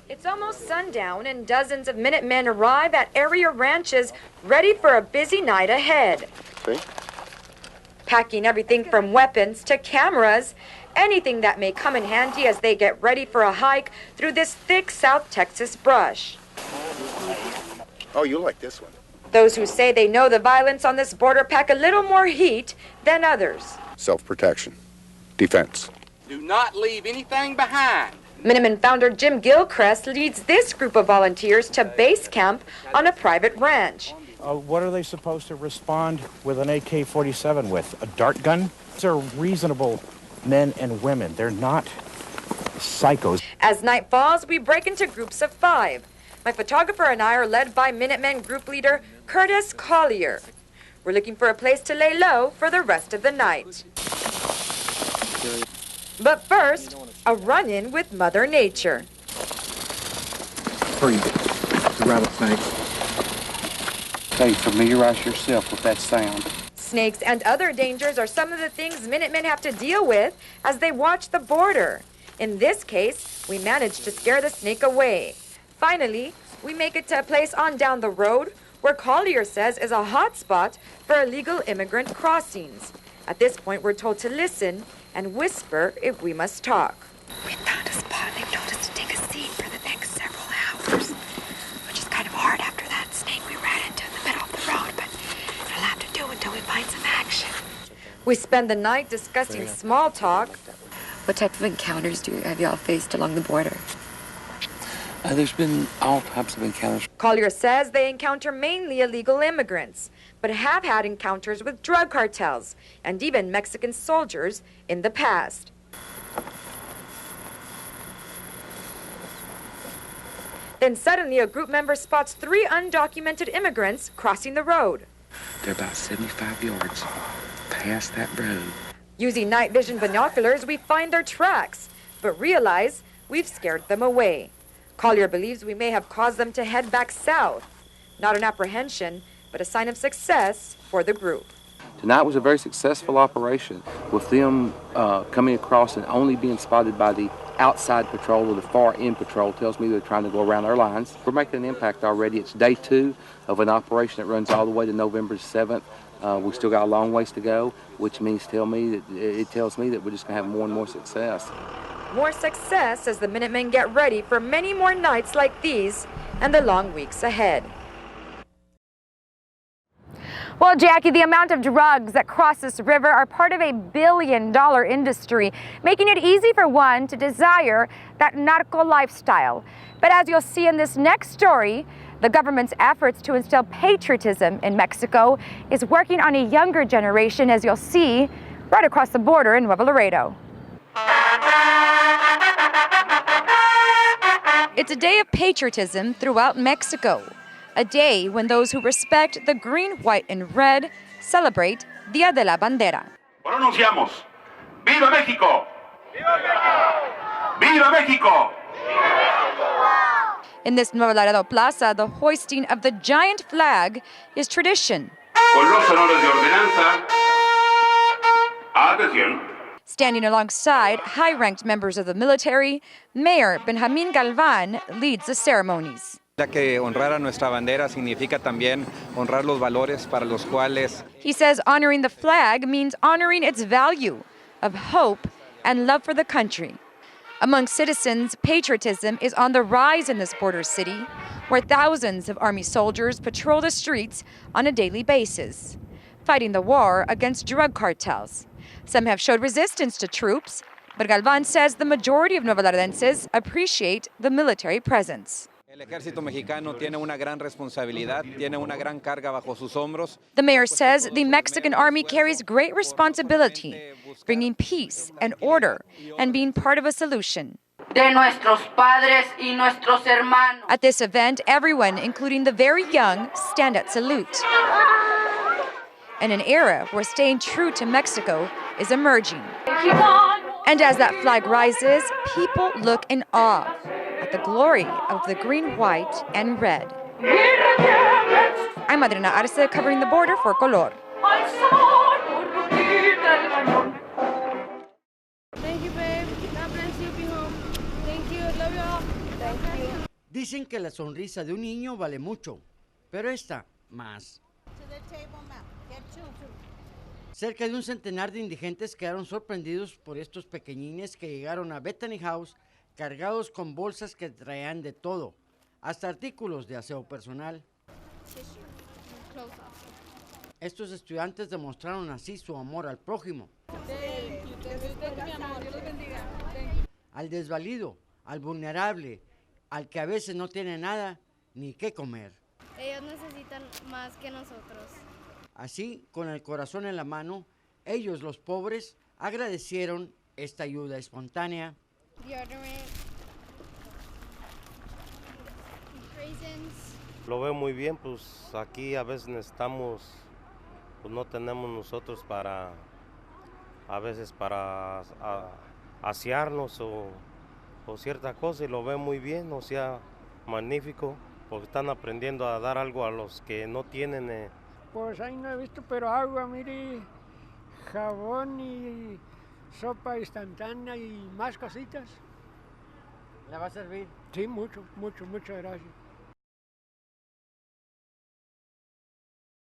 It's almost sundown and dozens of Minutemen arrive at area ranches ready for a busy night ahead. See? Packing everything from weapons to cameras, anything that may come in handy as they get ready for a hike through this thick South Texas brush. Oh, you'll like this one. Those who say they know the violence on this border pack a little more heat than others. Self-protection. Defense. Do not leave anything behind. Minuteman founder Jim Gilchrist leads this group of volunteers to base camp on a private ranch. What are they supposed to respond with an AK-47 with? A dart gun? These are reasonable men and women. They're not psychos. As night falls, we break into groups of 5. My photographer and I are led by Minutemen group leader Curtis Collier. We're looking for a place to lay low for the rest of the night. But first, a run-in with Mother Nature. Freeze it. The rattlesnakes. Okay, familiarize yourself with that sound. Snakes and other dangers are some of the things Minutemen have to deal with as they watch the border. In this case, we managed to scare the snake away. Finally, we make it to a place on down the road where Collier says is a hot spot for illegal immigrant crossings. At this point, we're told to listen and whisper if we must talk. We found a spot. They've told us to take a seat for the next several hours, which is kind of hard after that snake we ran into in the middle of the road, but it'll have to do until we find some action. We spend the night discussing small talk. What type of encounters have y'all faced along the border? There's been all types of encounters. Collier says they encounter mainly illegal immigrants, but have had encounters with drug cartels and even Mexican soldiers in the past. Then suddenly a group member spots 3 undocumented immigrants crossing the road. They're about 75 yards past that road. Using night vision binoculars, we find their tracks, but realize we've scared them away. Collier believes we may have caused them to head back south. Not an apprehension, but a sign of success for the group. Tonight was a very successful operation with them coming across and only being spotted by the outside patrol or the far end patrol. Tells me they're trying to go around our lines. We're making an impact already. It's day 2 of an operation that runs all the way to November 7th. We still got a long ways to go, which means it tells me that we're just going to have more and more success. More success as the Minutemen get ready for many more nights like these and the long weeks ahead. Well, Jackie, the amount of drugs that cross this river are part of a billion-dollar industry, making it easy for one to desire that narco lifestyle. But as you'll see in this next story, the government's efforts to instill patriotism in Mexico is working on a younger generation, as you'll see right across the border in Nuevo Laredo. It's a day of patriotism throughout Mexico. A day when those who respect the green, white, and red celebrate Día de la Bandera. Pronunciamos. ¡Viva México! ¡Viva México! ¡Viva México! In this Nuevo Laredo Plaza, the hoisting of the giant flag is tradition. Con los honores de ordenanza. Atención. Standing alongside high-ranked members of the military, Mayor Benjamin Galvan leads the ceremonies. Ya que honrar a nuestra bandera significa también honrar los valores para los cuales. He says honoring the flag means honoring its value of hope and love for the country. Among citizens, patriotism is on the rise in this border city, where thousands of Army soldiers patrol the streets on a daily basis, fighting the war against drug cartels. Some have showed resistance to troops, but Galvan says the majority of Nuevo Laredenses appreciate the military presence. El ejército mexicano tiene una gran responsabilidad, tiene una gran carga bajo sus hombros. The mayor says the Mexican army carries great responsibility, bringing peace and order and being part of a solution. De nuestros padres y nuestros hermanos. At this event, everyone, including the very young, stand at salute. In an era where staying true to Mexico is emerging. And as that flag rises, people look in awe at the glory of the green, white, and red. I'm Adriana Arce, covering the border for Color. Thank you, babe. God bless you. Be home. Dicen que la sonrisa de un niño vale mucho, pero esta más. Cerca de un centenar de indigentes quedaron sorprendidos por estos pequeñines que llegaron a Bethany House cargados con bolsas que traían de todo, hasta artículos de aseo personal. Estos estudiantes demostraron así su amor al prójimo, al desvalido, al vulnerable, al que a veces no tiene nada ni qué comer. Ellos necesitan más que nosotros. Así, con el corazón en la mano, ellos, los pobres, agradecieron esta ayuda espontánea. Lo veo muy bien, pues aquí a veces necesitamos, pues no tenemos nosotros a veces para asearnos o cierta cosa, y lo veo muy bien, o sea, magnífico, porque están aprendiendo a dar algo a los que no tienen. Pues ahí no he visto, pero agua, mire, jabón y sopa instantánea y más cositas. ¿Le va a servir? Sí, mucho, muchas gracias.